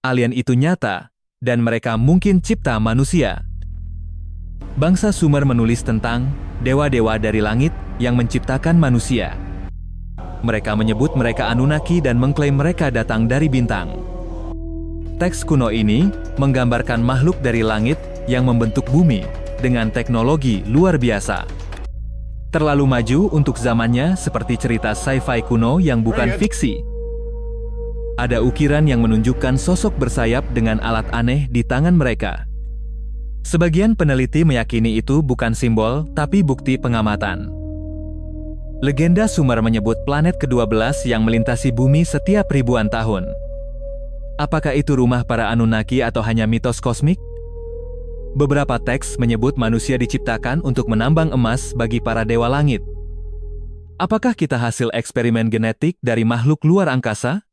alien itu nyata, dan mereka mungkin cipta manusia. Bangsa Sumer menulis tentang dewa-dewa dari langit yang menciptakan manusia. Mereka menyebut mereka Anunnaki dan mengklaim mereka datang dari bintang. Teks kuno ini menggambarkan makhluk dari langit yang membentuk bumi dengan teknologi luar biasa. Terlalu maju untuk zamannya, seperti cerita sci-fi kuno yang bukan fiksi. Ada ukiran yang menunjukkan sosok bersayap dengan alat aneh di tangan mereka. Sebagian peneliti meyakini itu bukan simbol, tapi bukti pengamatan. Legenda Sumer menyebut planet ke-12 yang melintasi bumi setiap ribuan tahun. Apakah itu rumah para Anunnaki atau hanya mitos kosmik? Beberapa teks menyebut manusia diciptakan untuk menambang emas bagi para dewa langit. Apakah kita hasil eksperimen genetik dari makhluk luar angkasa?